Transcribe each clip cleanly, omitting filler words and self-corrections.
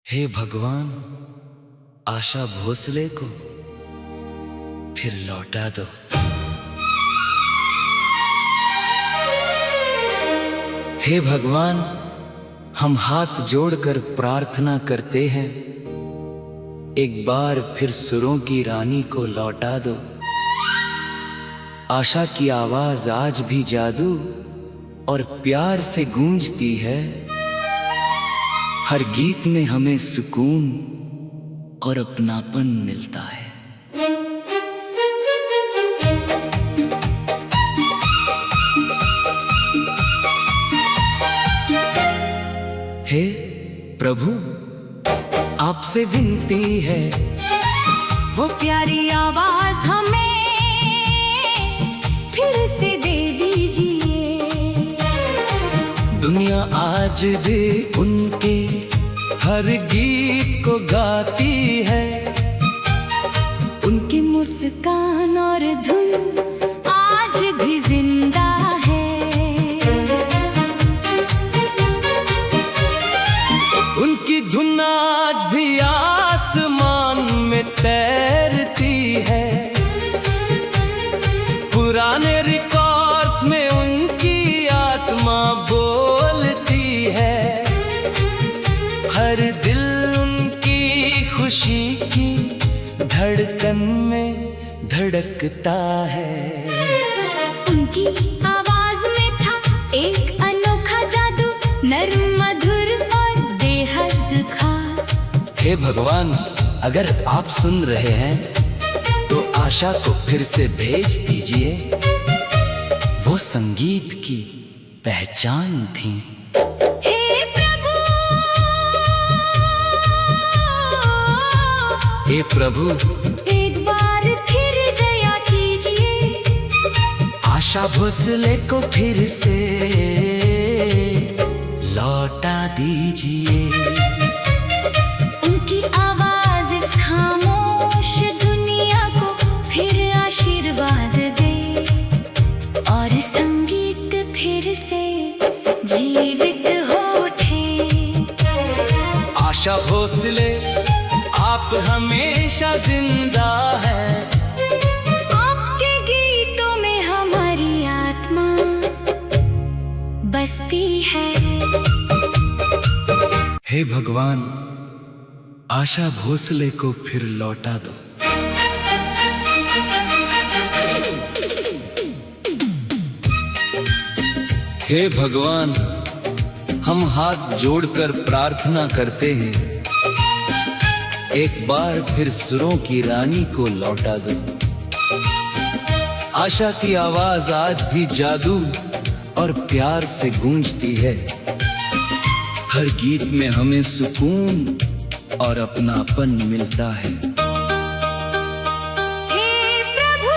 हे भगवान, आशा भोसले को फिर लौटा दो। हे भगवान, हम हाथ जोड़कर प्रार्थना करते हैं, एक बार फिर सुरों की रानी को लौटा दो। आशा की आवाज आज भी जादू और प्यार से गूंजती है। हर गीत में हमें सुकून और अपनापन मिलता है। हे प्रभु, आपसे विनती है, वो प्यारी आवाज हमें फिर से दे दीजिए। दुनिया आज भी उनके हर गीत को गाती है। उनकी मुस्कान और धुन आज भी जिंदा है। उनकी धुन आज भी आसमान में तैरती है। पुराने रिकॉर्ड्स में उनकी आत्मा बोलती है। हर दिल उनकी खुशी की धड़कन में धड़कता है। उनकी आवाज में था एक अनोखा जादू, नर्म मधुर और बेहद खास। हे भगवान, अगर आप सुन रहे हैं तो आशा को फिर से भेज दीजिए। वो संगीत की पहचान थी। हे प्रभु, एक बार फिर दया कीजिए। आशा भोसले को फिर से लौटा दीजिए। उनकी आवाज इस खामोश दुनिया को फिर आशीर्वाद दे और संगीत फिर से जीवित हो उठे। आशा भोसले, आप हमेशा जिंदा हैं। आपके गीतों में हमारी आत्मा बसती है। हे भगवान, आशा भोसले को फिर लौटा दो। हे भगवान, हम हाथ जोड़कर प्रार्थना करते हैं, एक बार फिर सुरों की रानी को लौटा दो। आशा की आवाज आज भी जादू और प्यार से गूंजती है। हर गीत में हमें सुकून और अपनापन मिलता है। हे प्रभु,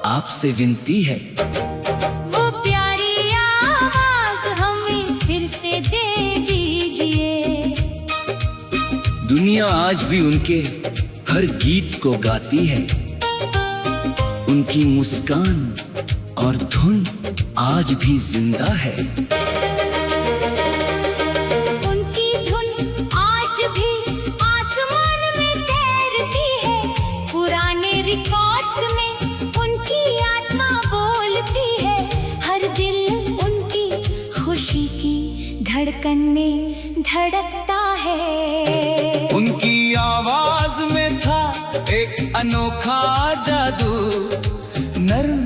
आपसे विनती है, वो प्यारी आवाज हमें फिर से दे दीजिए। दुनिया आज भी उनके हर गीत को गाती है। उनकी मुस्कान और धुन आज भी जिंदा है। उनकी धुन आज भी आसमान में तैरती है। पुराने रिकॉर्ड्स में उनकी आत्मा बोलती है। हर दिल उनकी खुशी की धड़कन में धड़कता है। उनकी आवाज में था एक अनोखा जादू, नर्म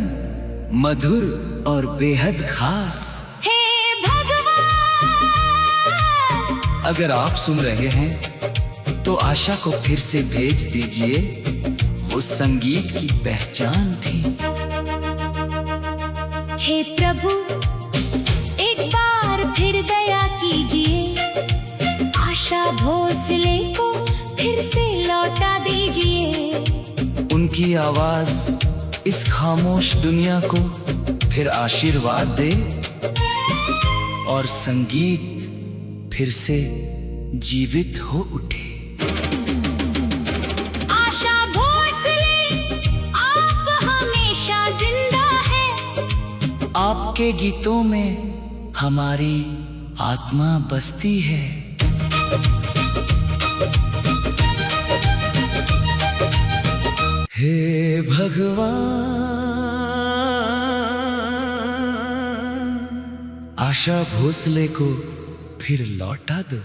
मधुर और बेहद खास। हे भगवान, अगर आप सुन रहे हैं तो आशा को फिर से भेज दीजिए। वो संगीत की पहचान थी। हे प्रभु, एक बार फिर दया कीजिए। आशा भोसले को फिर से लौटा दीजिए। उनकी आवाज इस खामोश दुनिया को फिर आशीर्वाद दे और संगीत फिर से जीवित हो उठे। आशा भोसले, आप हमेशा जिंदा हैं। आपके गीतों में हमारी आत्मा बसती है। हे भगवान, आशा भोसले को फिर लौटा दो।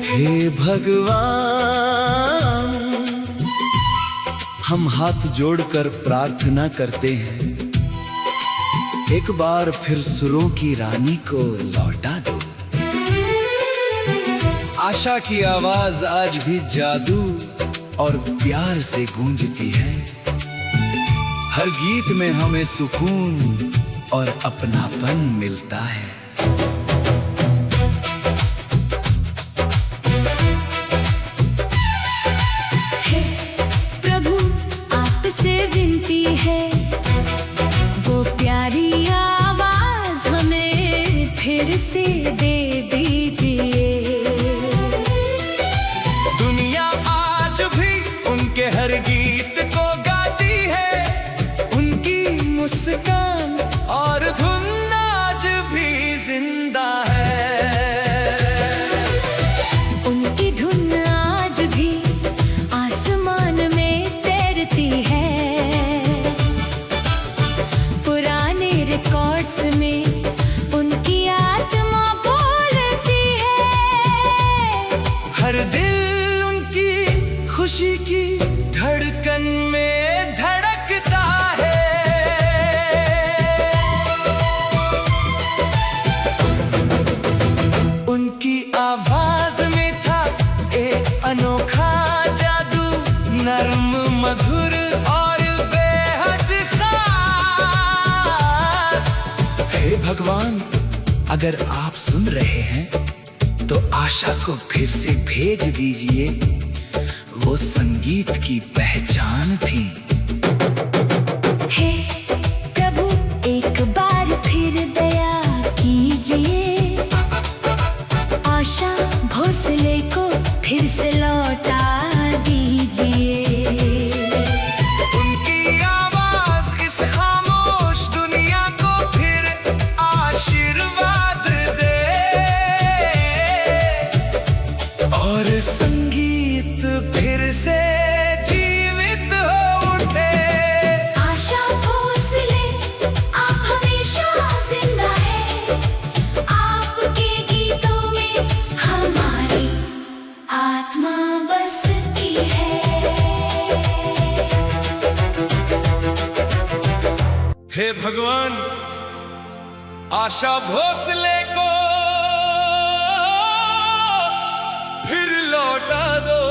हे भगवान, हम हाथ जोड़कर प्रार्थना करते हैं, एक बार फिर सुरों की रानी को लौटा दो। आशा की आवाज आज भी जादू और प्यार से गूंजती है। हर गीत में हमें सुकून और अपनापन मिलता है। विनती है, वो प्यारी आवाज हमें फिर से दे दीजिए। दुनिया आज भी उनके हर गीत को गाती है, उनकी मुस्कान और धुन आज भी जिंदा है। उनकी धुन आज भी आसमान में तैरती है। रिकॉर्ड्स में उनकी आत्मा बोलती है। हर दिल उनकी खुशी की धड़कन में धड़कता है। उनकी आवाज में था एक अनोखा जादू, नर्म मधुर और भगवान, अगर आप सुन रहे हैं तो आशा को फिर से भेज दीजिए। वो संगीत की पहचान थी। हे प्रभु, एक बार फिर दया कीजिए। आशा भोसले को फिर से लौटा दीजिए। और संगीत फिर से जीवित हो उठे। आशा भोसले, आप हमेशा जिंदा है। आपके गीतों में हमारी आत्मा बसती है। हे भगवान, आशा भोसले को फिर लौटा दो।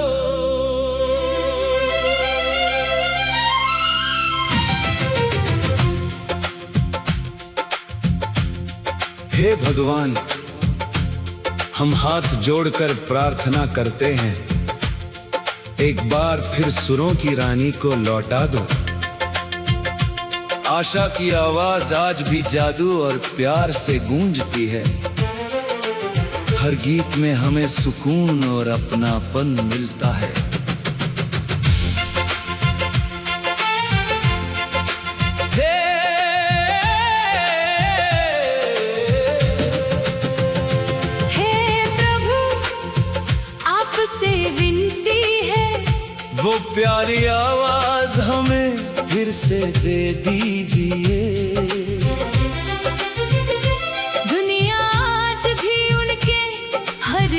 हे भगवान, हम हाथ जोड़कर प्रार्थना करते हैं, एक बार फिर सुरों की रानी को लौटा दो। आशा की आवाज आज भी जादू और प्यार से गूंजती है। हर गीत में हमें सुकून और अपनापन मिलता है। हे प्रभु, आपसे विनती है, वो प्यारी आवाज हमें फिर से दे दीजिए।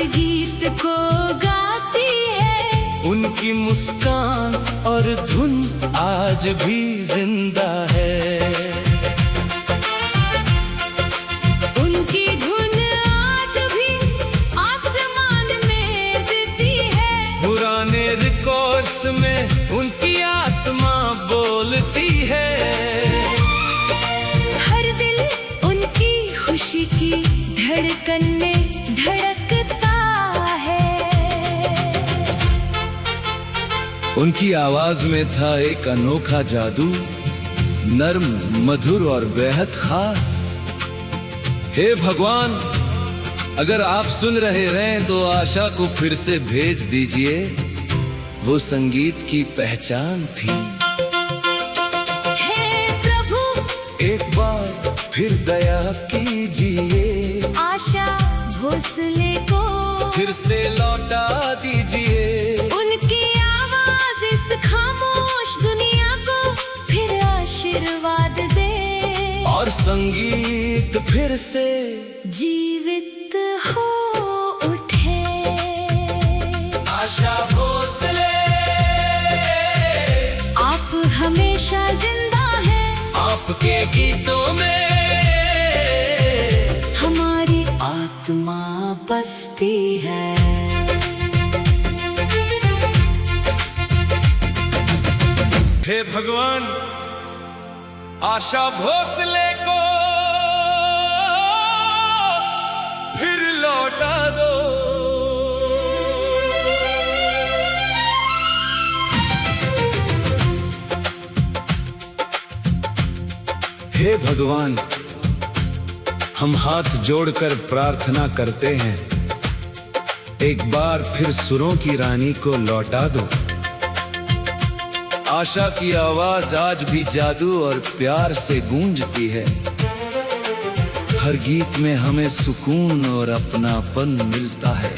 गीत को गाती है, उनकी मुस्कान और धुन आज भी जिंदा है। उनकी धुन आज भी आसमान में देती है। पुराने रिकॉर्ड्स में उनकी आत्मा बोलती है। हर दिल उनकी खुशी की धड़कन में धड़कता है। उनकी आवाज में था एक अनोखा जादू, नर्म, मधुर और बेहद खास। हे भगवान, अगर आप सुन रहे हैं तो आशा को फिर से भेज दीजिए। वो संगीत की पहचान थी। हे प्रभु एक बार फिर दया कीजिए, आशा भोसले को फिर से लौटा दीजिए। उनकी आवाज इस खामोश दुनिया को फिर आशीर्वाद दे, और संगीत फिर से जीवित हो उठे। आशा भोसले, आप हमेशा जिंदा हैं, आपके गीतों में हमारी आत्मा बसती है। हे भगवान, आशा भोसले को फिर लौटा दो। हे भगवान, हम हाथ जोड़कर प्रार्थना करते हैं, एक बार फिर सुरों की रानी को लौटा दो। आशा की आवाज आज भी जादू और प्यार से गूंजती है। हर गीत में हमें सुकून और अपनापन मिलता है।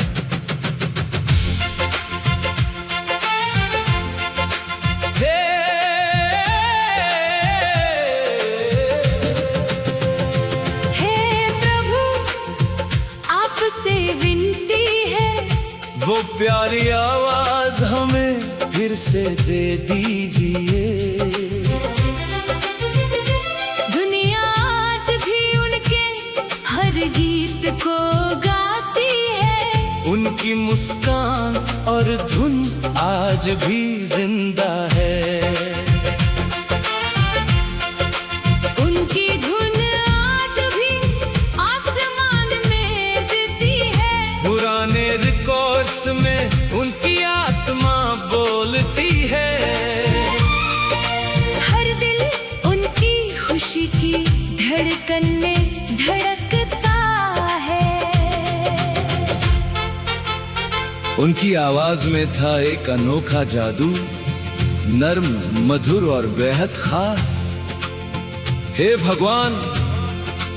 वो प्यारी आवाज हमें फिर से दे दीजिए। दुनिया आज भी उनके हर गीत को गाती है, उनकी मुस्कान और धुन आज भी जिंदा है। उनकी धुन आज भी आसमान में देती है, पुराने रिकॉर्ड्स में उनकी आत्मा बोलती है। हर दिल उनकी खुशी की धड़कन में धड़कता है। उनकी आवाज में था एक अनोखा जादू, नर्म, मधुर और बेहद खास। हे भगवान,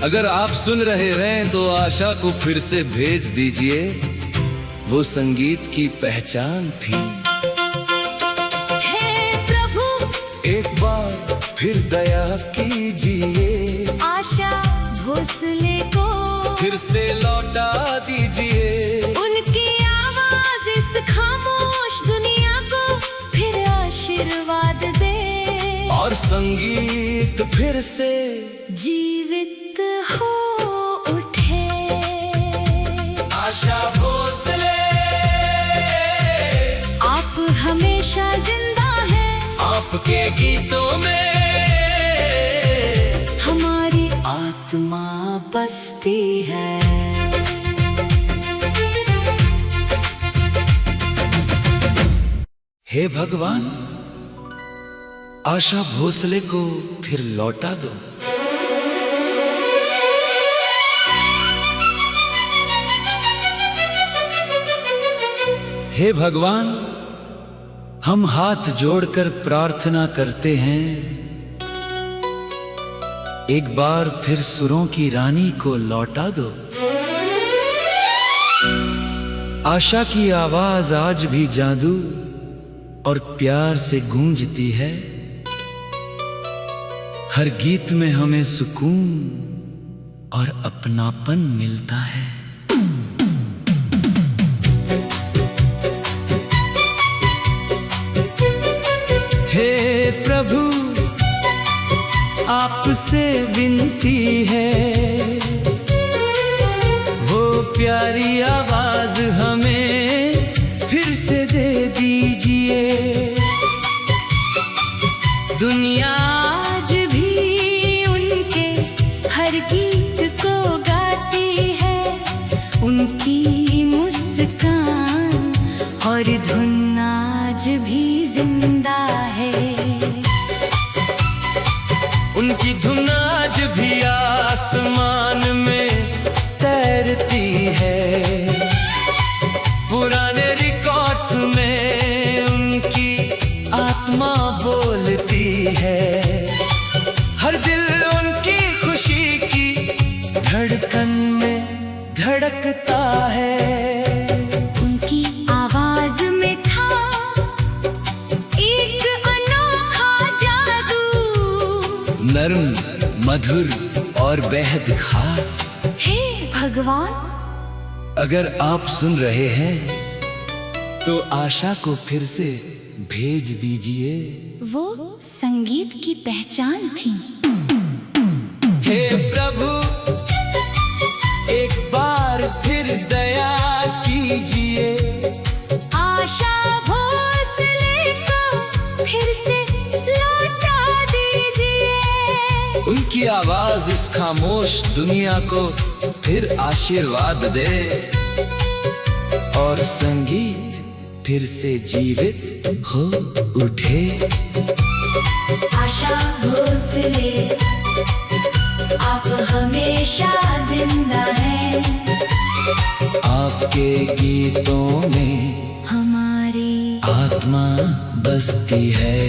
अगर आप सुन रहे हैं तो आशा को फिर से भेज दीजिए, वो संगीत की पहचान थी। हे प्रभु एक बार फिर दया कीजिए, आशा भोसले को फिर से लौटा दीजिए। उनकी आवाज इस खामोश दुनिया को फिर आशीर्वाद दे, और संगीत फिर से जीवित हो उठे। आशा भोसले, आप हमेशा जिंदा हैं, आपके गीतों में हमारी आत्मा बसती है। हे भगवान, आशा भोसले को फिर लौटा दो। हे भगवान, हम हाथ जोड़कर प्रार्थना करते हैं, एक बार फिर सुरों की रानी को लौटा दो। आशा की आवाज आज भी जादू और प्यार से गूंजती है। हर गीत में हमें सुकून और अपनापन मिलता है। हे प्रभु, आपसे विनती है, वो प्यारी आवाज हमें फिर से दे दीजिए। दुनिया आज भी उनके हर गीत को गाती है, उनकी मुस्कान और धुन आज भी जिंदा है। उनकी धुन आज भी आसमान में तैरती है, पुराने रिकॉर्ड्स में उनकी आत्मा बोलती है, हर दिल उनकी खुशी की धड़कन में धड़कता है। उनकी आवाज में था एक अनोखा जादू, नर्म, मधुर और बेहद खास। हे भगवान, अगर आप सुन रहे हैं तो आशा को फिर से भेज दीजिए। वो संगीत की पहचान थी। हे प्रभु, एक बार फिर दया कीजिए। आशा भोसले को फिर से लौटा दीजिए। उनकी आवाज इस खामोश दुनिया को फिर आशीर्वाद दे और संगीत फिर से जीवित हो उठे। आशा भोसले, आप हमेशा जिंदा हैं। आपके गीतों में हमारी आत्मा बसती है।